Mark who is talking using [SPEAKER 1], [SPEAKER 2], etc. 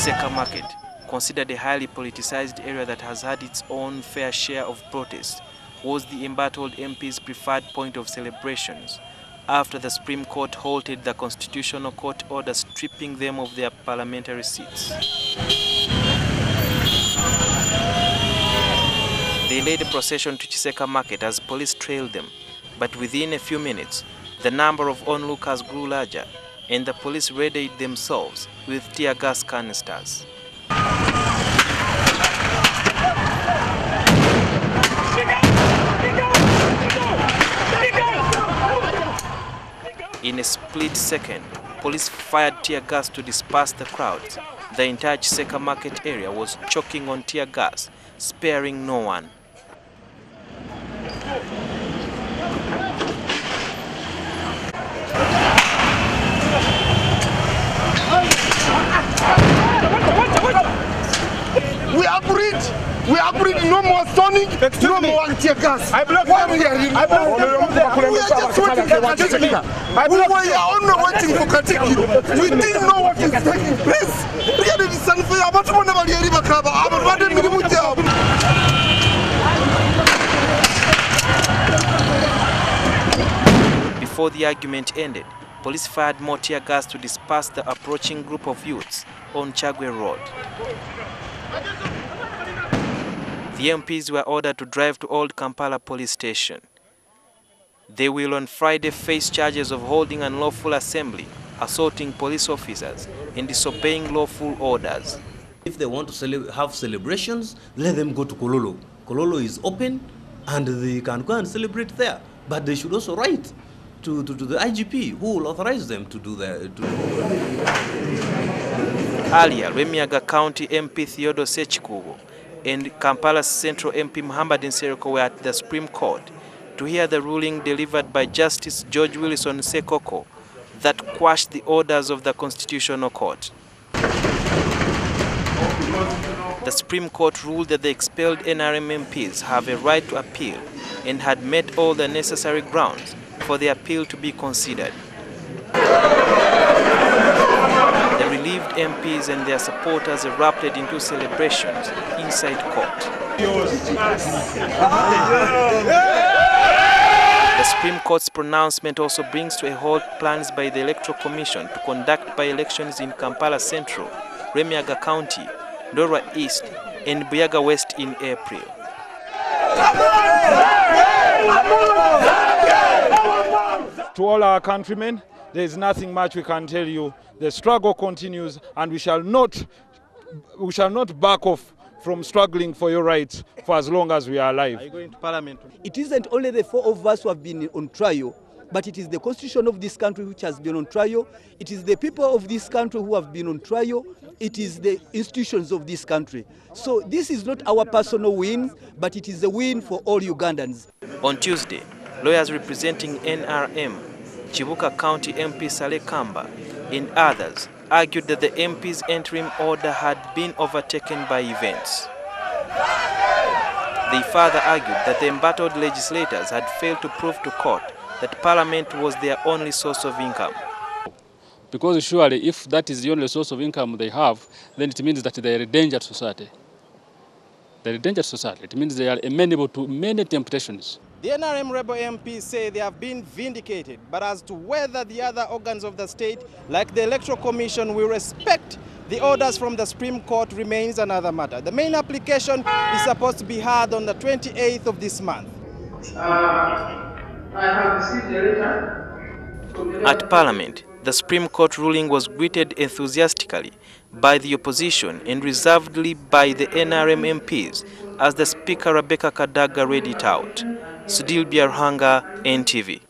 [SPEAKER 1] Seka Market, considered a highly politicized area that has had its own fair share of protests, was the embattled MPs' preferred point of celebrations after the Supreme Court halted the Constitutional Court order stripping them of their parliamentary seats. They led a procession to Seka Market as police trailed them, but within a few minutes, the number of onlookers grew larger and the police readied themselves with tear gas canisters. In a split second, police fired tear gas to disperse the crowds. The entire Seka Market area was choking on tear gas, sparing no one.
[SPEAKER 2] We agreed no more stoning, no more tear gas. We were only waiting for Katikiro. We didn't know what is taking place. Really, it's unfair.
[SPEAKER 1] Before the argument ended, police fired more tear gas to disperse the approaching group of youths on Chagwe Road. The MPs were ordered to drive to Old Kampala police station. They will on Friday face charges of holding unlawful assembly, assaulting police officers, and disobeying lawful orders.
[SPEAKER 3] If they want to have celebrations, let them go to Kololo. Kololo is open and they can go and celebrate there. But they should also write to the IGP who will authorize them to do that.
[SPEAKER 1] Earlier, Remiaga County MP Theodore Ssekikubo and Kampala's Central MP Mohammed Nsereko were at the Supreme Court to hear the ruling delivered by Justice George Wilson Sekoko that quashed the orders of the Constitutional Court. The Supreme Court ruled that the expelled NRM MPs have a right to appeal and had met all the necessary grounds for the appeal to be considered. The relieved MPs and their supporters erupted into celebrations inside court. The Supreme Court's pronouncement also brings to a halt plans by the Electoral Commission to conduct by-elections in Kampala Central, Remiaga County, Ndorwa East, and Buyaga West in April.
[SPEAKER 4] To all our countrymen, there is nothing much we can tell you. The struggle continues, and we shall not back off from struggling for your rights for as long as we are alive.
[SPEAKER 1] Are you going to Parliament?
[SPEAKER 5] It isn't only the four of us who have been on trial, but it is the constitution of this country which has been on trial. It is the people of this country who have been on trial. It is the institutions of this country. So this is not our personal win, but it is a win for all Ugandans.
[SPEAKER 1] On Tuesday, lawyers representing NRM, Chibuka County MP Saleh Kamba, and others argued that the MP's interim order had been overtaken by events. They further argued that the embattled legislators had failed to prove to court that Parliament was their only source of income.
[SPEAKER 6] Because surely if that is the only source of income they have, then it means that they are a danger to society. They are a danger to society. It means they are amenable to many temptations.
[SPEAKER 7] The NRM rebel MPs say they have been vindicated, but as to whether the other organs of the state, like the Electoral Commission, will respect the orders from the Supreme Court remains another matter. The main application is supposed to be heard on the 28th of this month.
[SPEAKER 8] I have received a letter.
[SPEAKER 1] At Parliament, the Supreme Court ruling was greeted enthusiastically by the opposition and reservedly by the NRM MPs as the Speaker Rebecca Kadaga read it out. Sudil Biarhanga, NTV.